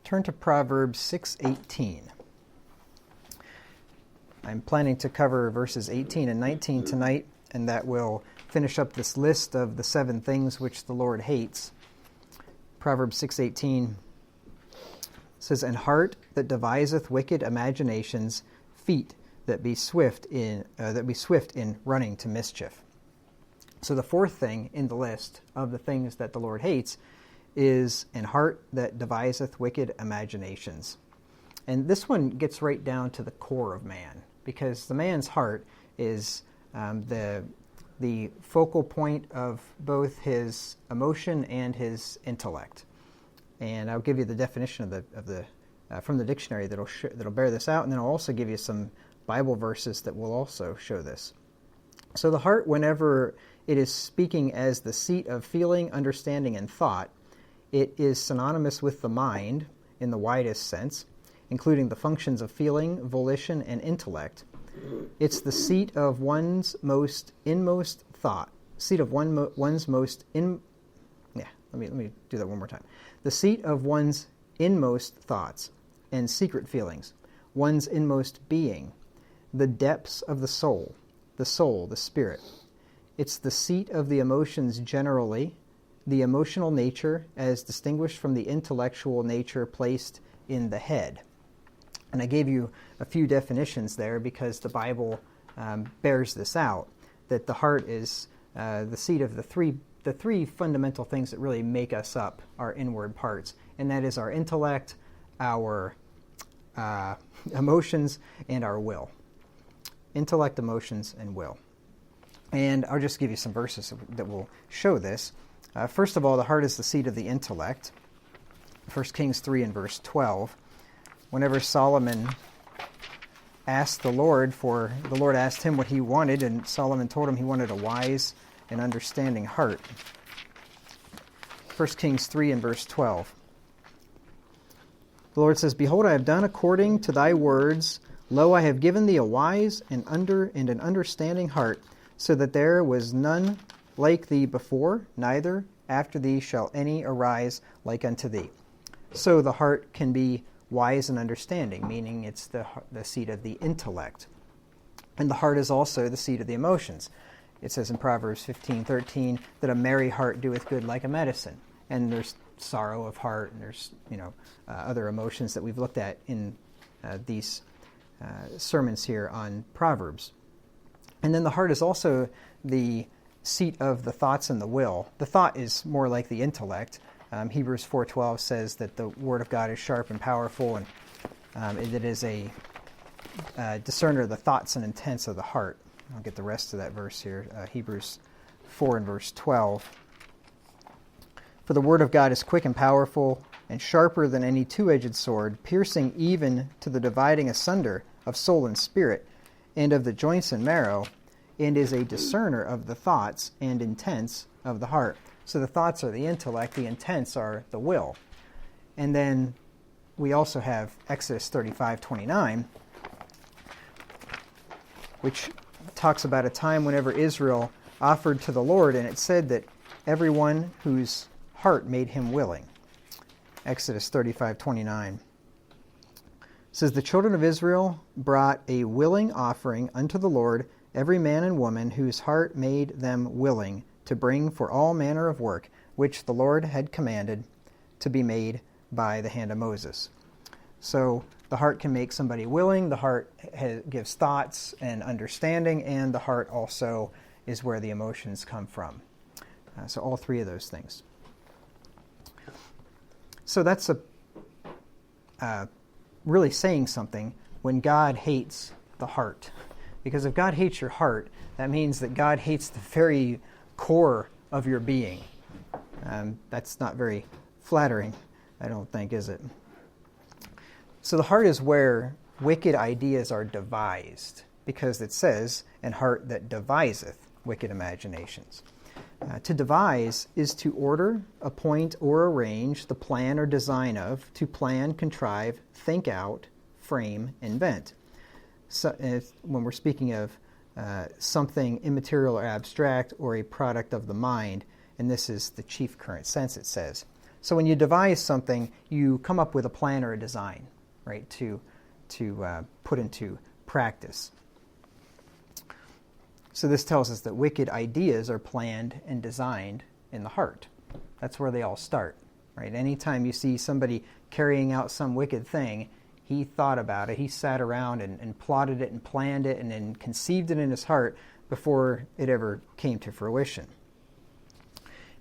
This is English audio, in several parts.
turn to Proverbs 6:18. I'm planning to cover verses 18 and 19 tonight, and that will finish up this list of the 7 things which the Lord hates. Proverbs 6:18 says, "And heart that deviseth wicked imaginations, feet that be swift in running to mischief." So the fourth thing in the list of the things that the Lord hates is an heart that deviseth wicked imaginations. And this one gets right down to the core of man, because the man's heart is the focal point of both his emotion and his intellect. And I'll give you the definition from the dictionary that'll bear this out, and then I'll also give you some Bible verses that will also show this. So the heart, whenever it is speaking as the seat of feeling, understanding, and thought, it is synonymous with the mind in the widest sense, including the functions of feeling, volition, and intellect. It's the seat of one's inmost thought. Let me do that one more time. The seat of one's inmost thoughts and secret feelings, one's inmost being, the depths of the soul, the spirit. It's the seat of the emotions generally, the emotional nature as distinguished from the intellectual nature placed in the head. And I gave you a few definitions there because the Bible bears this out, that the heart is the seat of the three fundamental things that really make us up, our inward parts, and that is our intellect, our emotions, and our will. Intellect, emotions, and will. And I'll just give you some verses that will show this. First of all, the heart is the seat of the intellect. 1 Kings 3 and verse 12. Whenever Solomon asked the Lord asked him what he wanted, and Solomon told him he wanted a wise and understanding heart. 1 Kings 3 and verse 12. The Lord says, "Behold, I have done according to thy words. Lo, I have given thee a wise and an understanding heart, so that there was none like thee before, neither after thee shall any arise like unto thee." So the heart can be wise and understanding, meaning it's the seat of the intellect. And the heart is also the seat of the emotions. It says in Proverbs 15:13 that a merry heart doeth good like a medicine. And there's sorrow of heart, and there's other emotions that we've looked at in these sermons here on Proverbs. And then the heart is also the seat of the thoughts and the will. The thought is more like the intellect. Hebrews 4:12 says that the Word of God is sharp and powerful, and it is a discerner of the thoughts and intents of the heart. I'll get the rest of that verse here. Hebrews 4 and verse 12. "For the Word of God is quick and powerful, and sharper than any two-edged sword, piercing even to the dividing asunder of soul and spirit, and of the joints and marrow, and is a discerner of the thoughts and intents of the heart." So the thoughts are the intellect, the intents are the will. And then we also have Exodus 35:29, which talks about a time whenever Israel offered to the Lord, and it said that everyone whose heart made him willing. Exodus 35:29 says, "The children of Israel brought a willing offering unto the Lord, every man and woman whose heart made them willing to bring for all manner of work, which the Lord had commanded to be made by the hand of Moses." So the heart can make somebody willing, the heart gives thoughts and understanding, and the heart also is where the emotions come from. So all three of those things. So that's really saying something when God hates the heart. Because if God hates your heart, that means that God hates the very core of your being. That's not very flattering, I don't think, is it? So the heart is where wicked ideas are devised, because it says, "An heart that deviseth wicked imaginations." To devise is to order, appoint, or arrange the plan or design of, to plan, contrive, think out, frame, invent. So, when we're speaking of something immaterial or abstract or a product of the mind, and this is the chief current sense, it says. So when you devise something, you come up with a plan or a design, right, to put into practice. So this tells us that wicked ideas are planned and designed in the heart. That's where they all start, right? Anytime you see somebody carrying out some wicked thing, he thought about it. He sat around and plotted it and planned it and then conceived it in his heart before it ever came to fruition.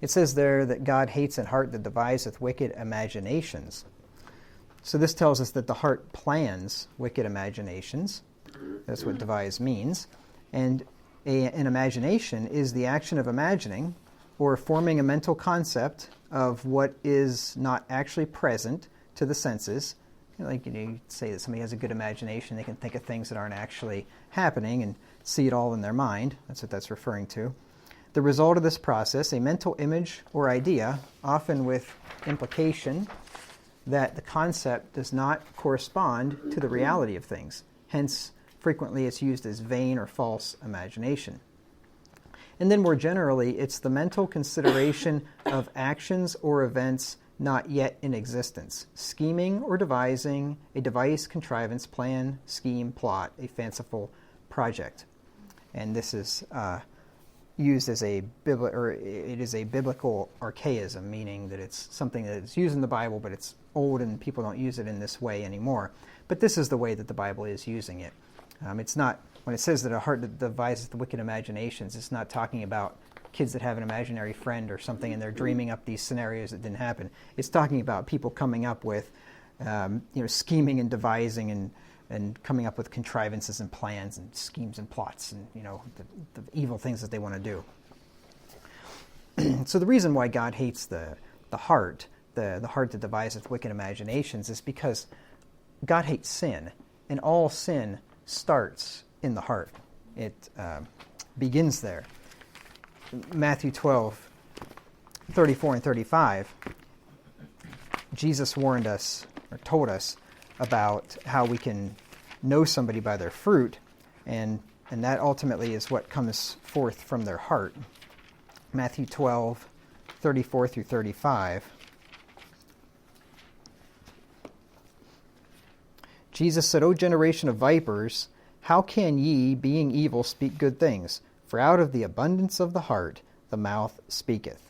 It says there that God hates an heart that deviseth wicked imaginations. So this tells us that the heart plans wicked imaginations. That's what devise means. And an imagination is the action of imagining or forming a mental concept of what is not actually present to the senses. You say that somebody has a good imagination, they can think of things that aren't actually happening and see it all in their mind. That's what that's referring to. The result of this process, a mental image or idea, often with implication that the concept does not correspond to the reality of things. Hence, frequently it's used as vain or false imagination. And then more generally, it's the mental consideration of actions or events not yet in existence. Scheming or devising, a device, contrivance, plan, scheme, plot, a fanciful project. And this is used as it is a biblical archaism, meaning that it's something that is used in the Bible, but it's old and people don't use it in this way anymore. But this is the way that the Bible is using it. It's not, when it says that a heart that devises the wicked imaginations, it's not talking about kids that have an imaginary friend or something and they're dreaming up these scenarios that didn't happen. It's talking about people coming up with, scheming and devising and coming up with contrivances and plans and schemes and plots and, the evil things that they want to do. So the reason why God hates the heart, the heart that deviseth wicked imaginations, is because God hates sin, and all sin starts in the heart. It begins there. Matthew 12, 34 and 35, Jesus warned us, or told us, about how we can know somebody by their fruit, and that ultimately is what comes forth from their heart. Matthew 12, 34 through 35. Jesus said, O generation of vipers, how can ye, being evil, speak good things? For out of the abundance of the heart, the mouth speaketh.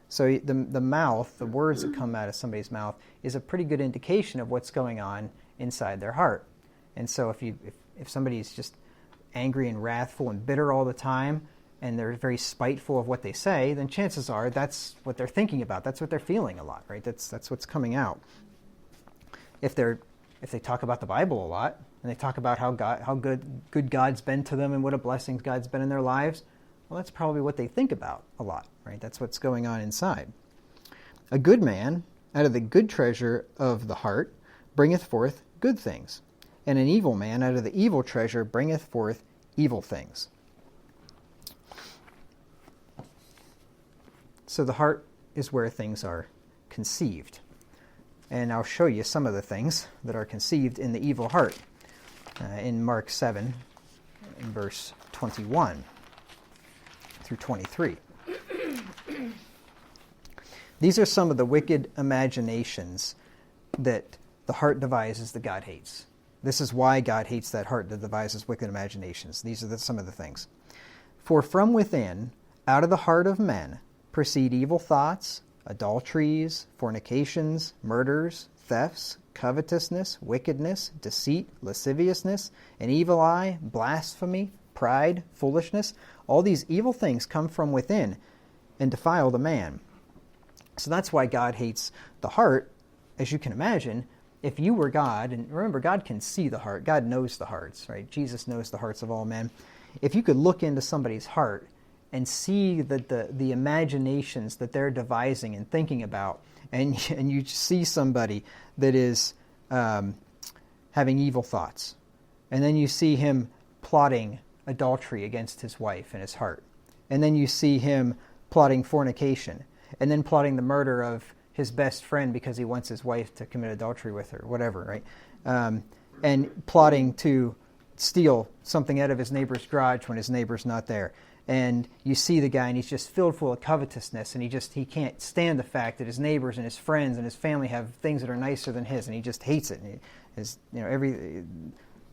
So the mouth, the words that come out of somebody's mouth, is a pretty good indication of what's going on inside their heart. And so if somebody's just angry and wrathful and bitter all the time, and they're very spiteful of what they say, then chances are that's what they're thinking about. That's what they're feeling a lot, right? That's what's coming out. If they talk about the Bible a lot, and they talk about how good God's been to them and what a blessing God's been in their lives, well, that's probably what they think about a lot, right? That's what's going on inside. A good man, out of the good treasure of the heart, bringeth forth good things, and an evil man, out of the evil treasure, bringeth forth evil things. So the heart is where things are conceived. And I'll show you some of the things that are conceived in the evil heart. In Mark 7, in verse 21 through 23. These are some of the wicked imaginations that the heart devises that God hates. This is why God hates that heart that devises wicked imaginations. These are some of the things. For from within, out of the heart of men, proceed evil thoughts, adulteries, fornications, murders, thefts, covetousness, wickedness, deceit, lasciviousness, an evil eye, blasphemy, pride, foolishness. All these evil things come from within and defile the man. So that's why God hates the heart, as you can imagine. If you were God, and remember, God can see the heart. God knows the hearts, right? Jesus knows the hearts of all men. If you could look into somebody's heart and see that the imaginations that they're devising and thinking about, and you see somebody that is having evil thoughts, and then you see him plotting adultery against his wife in his heart, and then you see him plotting fornication, and then plotting the murder of his best friend because he wants his wife to commit adultery with her, whatever, right? And plotting to steal something out of his neighbor's garage when his neighbor's not there. And you see the guy, and he's just filled full of covetousness, and he can't stand the fact that his neighbors and his friends and his family have things that are nicer than his, and he just hates it. And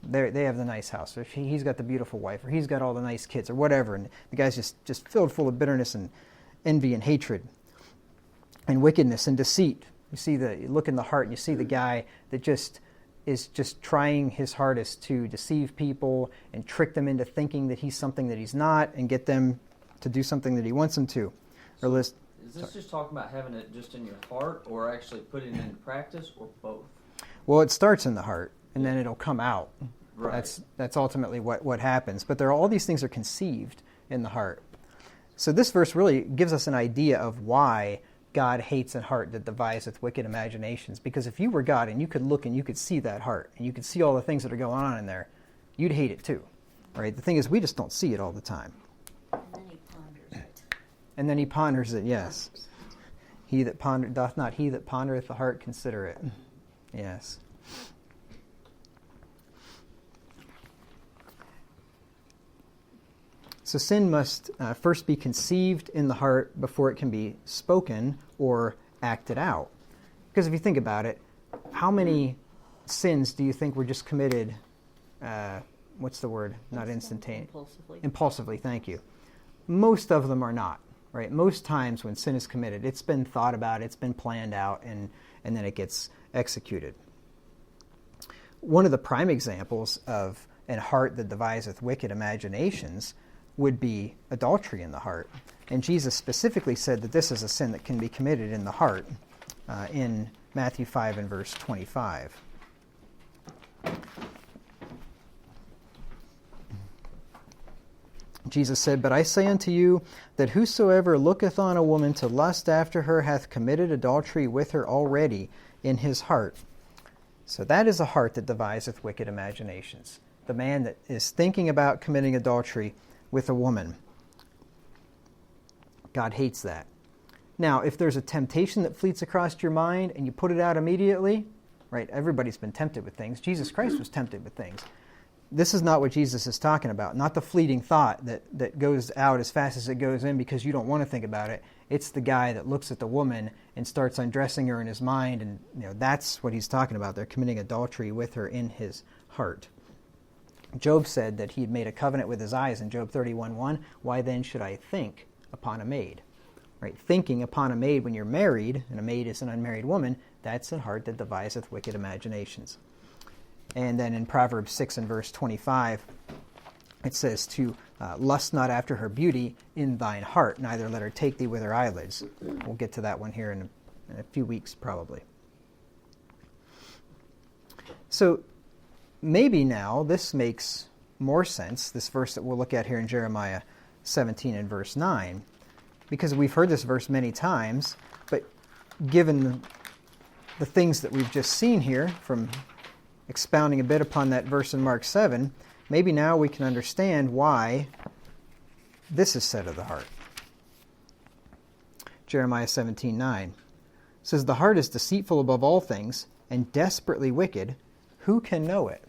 they have the nice house, or he's got the beautiful wife, or he's got all the nice kids, or whatever, and the guy's just filled full of bitterness and envy and hatred and wickedness and deceit. You look in the heart, and you see the guy that is just trying his hardest to deceive people and trick them into thinking that he's something that he's not, and get them to do something that he wants them to. Is this just talking about having it just in your heart, or actually putting it into practice, or both? Well, it starts in the heart, and then it'll come out. Right. That's ultimately what happens. But all these things are conceived in the heart. So this verse really gives us an idea of why God hates a heart that deviseth wicked imaginations. Because if you were God and you could look and you could see that heart, and you could see all the things that are going on in there, you'd hate it too. Right? The thing is, we just don't see it all the time. And then he ponders it, yes. He that doth not he that pondereth the heart consider it. Yes. So sin must first be conceived in the heart before it can be spoken or acted out. Because if you think about it, how many sins do you think were just committed, what's the word? Not instantaneous. Impulsively, thank you. Most of them are not, right? Most times when sin is committed, it's been thought about, it's been planned out, and then it gets executed. One of the prime examples of an heart that deviseth wicked imaginations would be adultery in the heart. And Jesus specifically said that this is a sin that can be committed in the heart in Matthew 5 and verse 25. Jesus said, "But I say unto you, that whosoever looketh on a woman to lust after her hath committed adultery with her already in his heart." So that is a heart that deviseth wicked imaginations. The man that is thinking about committing adultery with a woman. God hates that. Now, if there's a temptation that fleets across your mind and you put it out immediately, right? Everybody's been tempted with things. Jesus Christ was tempted with things. This is not what Jesus is talking about. Not the fleeting thought that goes out as fast as it goes in because you don't want to think about it. It's the guy that looks at the woman and starts undressing her in his mind, and that's what he's talking about. They're committing adultery with her in his heart. Job said that he had made a covenant with his eyes in Job 31:1. Why then should I think upon a maid? Right? Thinking upon a maid when you're married, and a maid is an unmarried woman, that's a heart that deviseth wicked imaginations. And then in Proverbs 6 and verse 25, it says to lust not after her beauty in thine heart, neither let her take thee with her eyelids. We'll get to that one here in a few weeks probably. So maybe now this makes more sense, this verse that we'll look at here in Jeremiah 17 and verse 9, because we've heard this verse many times, but given the things that we've just seen here from expounding a bit upon that verse in Mark 7, maybe now we can understand why this is said of the heart. Jeremiah 17:9 says, "The heart is deceitful above all things and desperately wicked. Who can know it?"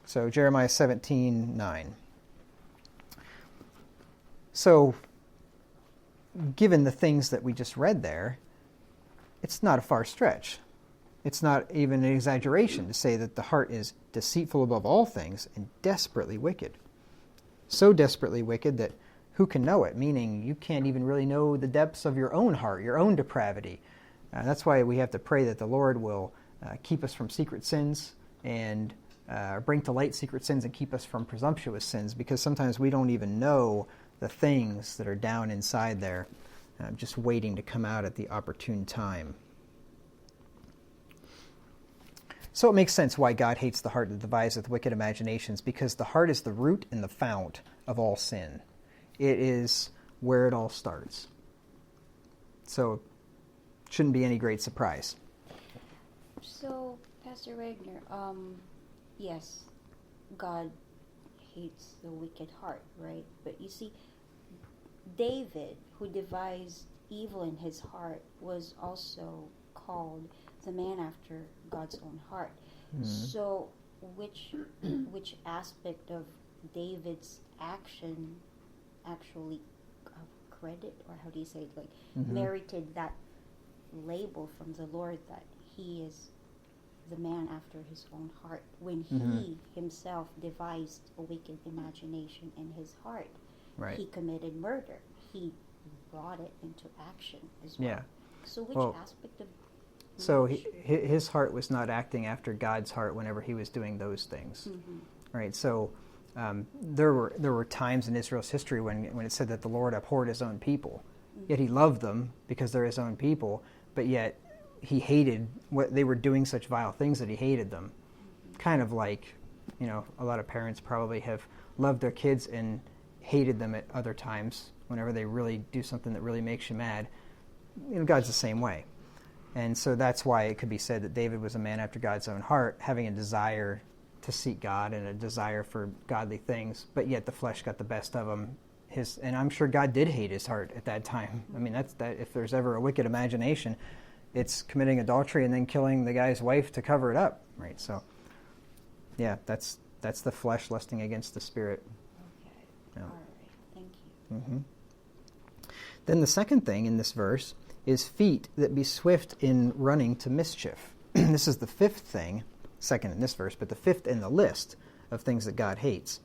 So Jeremiah 17:9. So given the things that we just read there, it's not a far stretch. It's not even an exaggeration to say that the heart is deceitful above all things and desperately wicked. So desperately wicked that who can know it? Meaning you can't even really know the depths of your own heart, your own depravity. That's why we have to pray that the Lord will keep us from secret sins and bring to light secret sins and keep us from presumptuous sins, because sometimes we don't even know the things that are down inside there, just waiting to come out at the opportune time. So it makes sense why God hates the heart that deviseth wicked imaginations, because the heart is the root and the fount of all sin. It is where it all starts. So it shouldn't be any great surprise. So, Pastor Wagner, yes, God hates the wicked heart, right? But you see, David, who devised evil in his heart, was also called the man after God's own heart. Mm-hmm. So which aspect of David's action actually credit, or how do you say it, like Mhm. merited that label from the Lord that he is the man after his own heart when he himself devised a wicked imagination in his heart. Right. He committed murder. He brought it into action as well. Yeah. So which Well, aspect of So his heart was not acting after God's heart whenever he was doing those things. Right. So there were times in Israel's history when it said that the Lord abhorred his own people. Yet he loved them because they're his own people, but yet he hated what they were doing, such vile things that he hated them. Kind of like, a lot of parents probably have loved their kids and hated them at other times whenever they really do something that really makes you mad. God's the same way. And so that's why it could be said that David was a man after God's own heart, having a desire to seek God and a desire for godly things, but yet the flesh got the best of him. And I'm sure God did hate his heart at that time. I mean, that's that. If there's ever a wicked imagination, it's committing adultery and then killing the guy's wife to cover it up, right? So, yeah, that's the flesh lusting against the spirit. Okay. Yeah. All right. Thank you. Mm-hmm. Then the second thing in this verse is feet that be swift in running to mischief. This is the fifth thing, second in this verse, but the fifth in the list of things that God hates.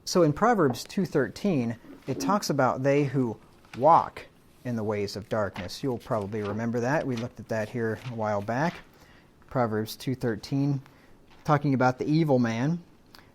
So in Proverbs 2:13, it talks about they who walk in the ways of darkness. You'll probably remember that. We looked at that here a while back. Proverbs 2:13, talking about the evil man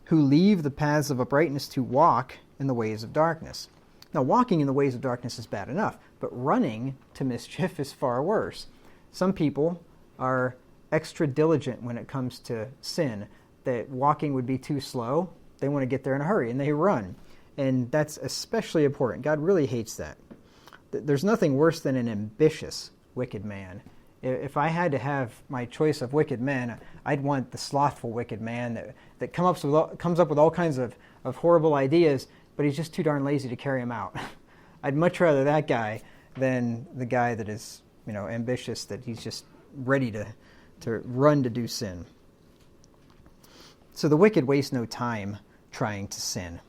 who leave the paths of uprightness to walk in the ways of darkness. Now, walking in the ways of darkness is bad enough, but running to mischief is far worse. Some people are extra diligent when it comes to sin, that walking would be too slow. They want to get there in a hurry, and they run. And that's especially important. God really hates that. There's nothing worse than an ambitious wicked man. If I had to have my choice of wicked men, I'd want the slothful wicked man that comes up with all kinds of horrible ideas, but he's just too darn lazy to carry them out. I'd much rather that guy than the guy that is, ambitious, that he's just ready to run to do sin. So the wicked waste no time trying to sin.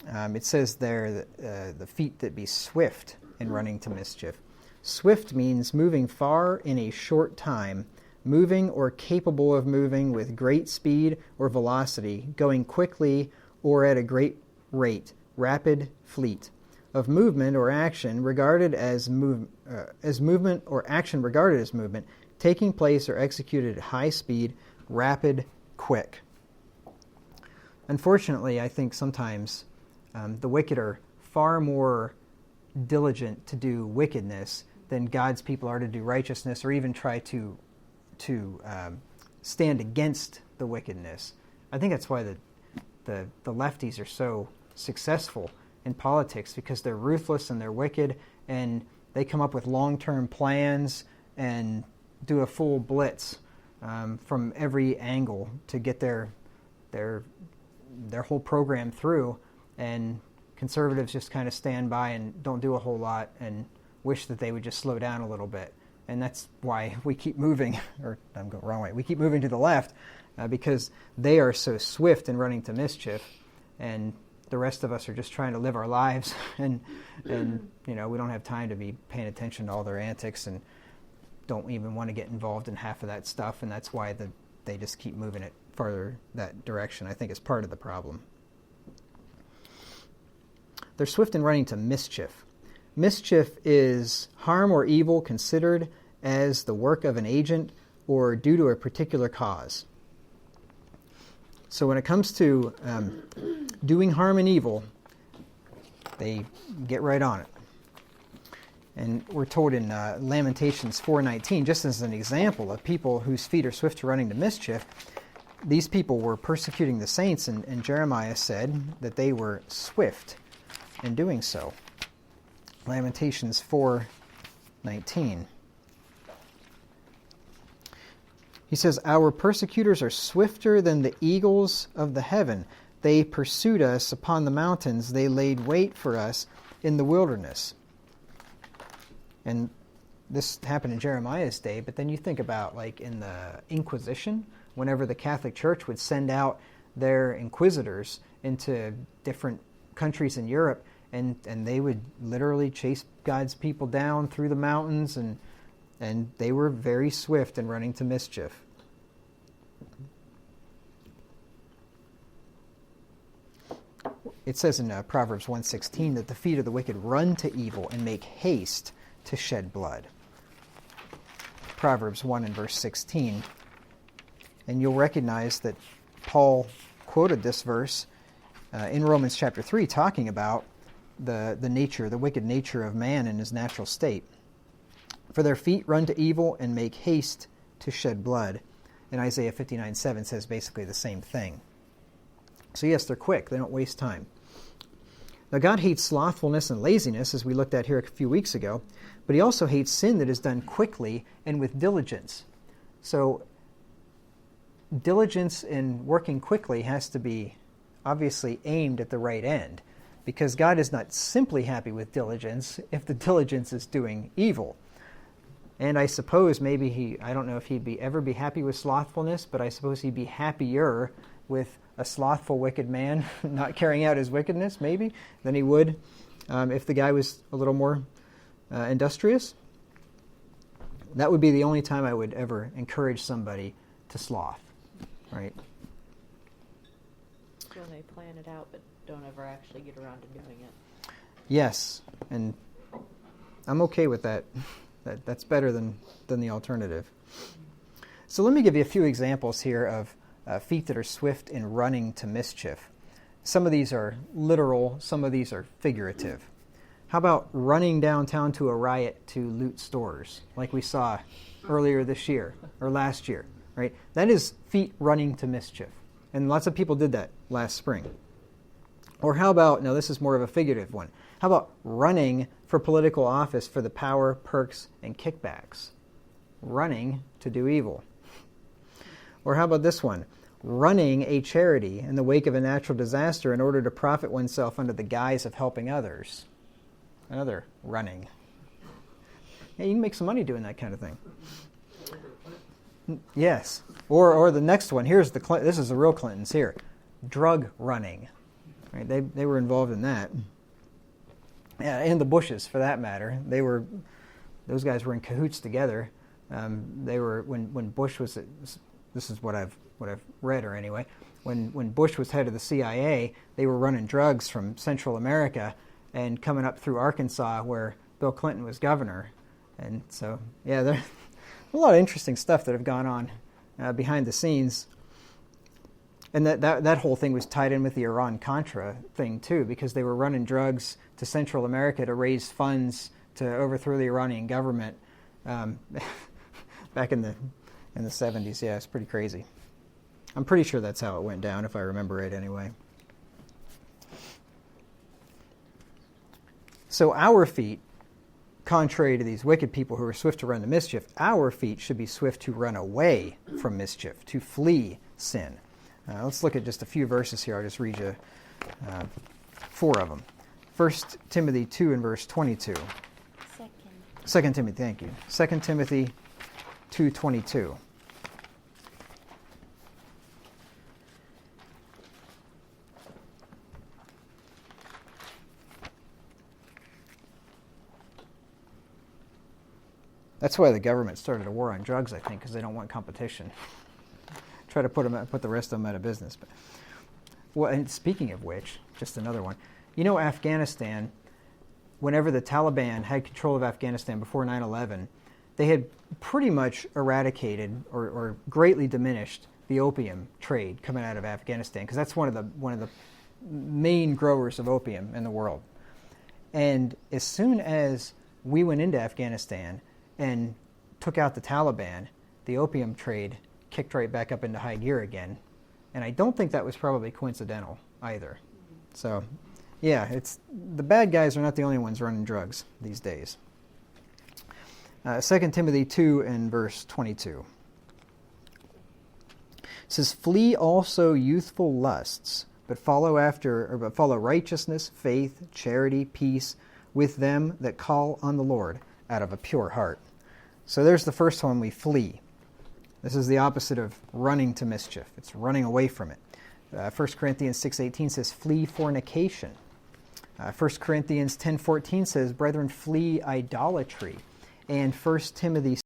It says there that the feet that be swift in running to mischief. Swift means moving far in a short time, moving or capable of moving with great speed or velocity, going quickly or at a great rate, rapid, fleet. Of movement or action regarded as movement or action regarded as movement, taking place or executed at high speed, rapid, quick. Unfortunately, I think sometimes the wicked are far more diligent to do wickedness than God's people are to do righteousness, or even try to stand against the wickedness. I think that's why the lefties are so successful in politics, because they're ruthless and they're wicked, and they come up with long-term plans and do a full blitz from every angle to get their whole program through, and conservatives just kind of stand by and don't do a whole lot and wish that they would just slow down a little bit. And that's why we keep moving, or I'm going the wrong way, we keep moving to the left because they are so swift in running to mischief, and the rest of us are just trying to live our lives, and we don't have time to be paying attention to all their antics and don't even want to get involved in half of that stuff, and that's why they just keep moving it farther that direction. I think is part of the problem. They're swift in running to mischief. Mischief is harm or evil considered as the work of an agent or due to a particular cause. So when it comes to doing harm and evil, they get right on it. And we're told in Lamentations 4:19, just as an example of people whose feet are swift to running to mischief, these people were persecuting the saints, and Jeremiah said that they were swift in doing so. Lamentations 4:19. He says, "Our persecutors are swifter than the eagles of the heaven. They pursued us upon the mountains. They laid wait for us in the wilderness." And this happened in Jeremiah's day, but then you think about, like, in the Inquisition, whenever the Catholic Church would send out their inquisitors into different countries in Europe, and they would literally chase God's people down through the mountains, and they were very swift in running to mischief. It says in Proverbs 1:16 that the feet of the wicked run to evil and make haste to shed blood. Proverbs 1 and verse 16. And you'll recognize that Paul quoted this verse in Romans chapter 3, talking about the wicked nature of man in his natural state. For their feet run to evil and make haste to shed blood. And Isaiah 59:7 says basically the same thing. So yes, they're quick. They don't waste time. Now, God hates slothfulness and laziness, as we looked at here a few weeks ago, but he also hates sin that is done quickly and with diligence. So diligence in working quickly has to be obviously aimed at the right end, because God is not simply happy with diligence if the diligence is doing evil. And I suppose maybe I don't know if he'd ever be happy with slothfulness, but I suppose he'd be happier with a slothful wicked man not carrying out his wickedness, maybe, than he would if the guy was a little more industrious. That would be the only time I would ever encourage somebody to sloth, right? When they plan it out but don't ever actually get around to doing it. Yes, and I'm okay with that. That's better than the alternative. So let me give you a few examples here of feet that are swift in running to mischief. Some of these are literal, some of these are figurative. How about running downtown to a riot to loot stores, like we saw earlier this year, or last year, right? That is feet running to mischief. And lots of people did that last spring. Or how about, now this is more of a figurative one, how about running for political office for the power, perks, and kickbacks? Running to do evil. Or how about this one? Running a charity in the wake of a natural disaster in order to profit oneself under the guise of helping others. Another running. Yeah, you can make some money doing that kind of thing. Yes. Or the next one. This is the real Clintons here. Drug running. Right? They were involved in that. Yeah, and the Bushes, for that matter. Those guys were in cahoots together. They were when Bush was. This is what I've read, or anyway. When Bush was head of the CIA, they were running drugs from Central America and coming up through Arkansas, where Bill Clinton was governor. And so, yeah, there's a lot of interesting stuff that have gone on behind the scenes. And that whole thing was tied in with the Iran-Contra thing, too, because they were running drugs to Central America to raise funds to overthrow the Iranian government back in the 70s. Yeah, it's pretty crazy. I'm pretty sure that's how it went down, if I remember it anyway. So our feet, contrary to these wicked people who are swift to run to mischief, our feet should be swift to run away from mischief, to flee sin. Let's look at just a few verses here. I'll just read you 4 of them. 1 Timothy 2 and verse 22. 2 Timothy, thank you. 2 Timothy 2:22. That's why the government started a war on drugs, I think, because they don't want competition. Try to put the rest of them out of business. But, well, and speaking of which, just another one. You know, Afghanistan, whenever the Taliban had control of Afghanistan before 9/11, they had pretty much eradicated or greatly diminished the opium trade coming out of Afghanistan, because that's one of the main growers of opium in the world. And as soon as we went into Afghanistan and took out the Taliban, the opium trade kicked right back up into high gear again. And I don't think that was probably coincidental either. So, yeah, it's the bad guys are not the only ones running drugs these days. 2 Timothy 2 and verse 22. It says, "Flee also youthful lusts, but follow righteousness, faith, charity, peace with them that call on the Lord out of a pure heart." So there's the first one, we flee. This is the opposite of running to mischief. It's running away from it. 1 Corinthians 6:18 says, "Flee fornication." 1 Corinthians 10:14 says, "Brethren, flee idolatry." And 1 Timothy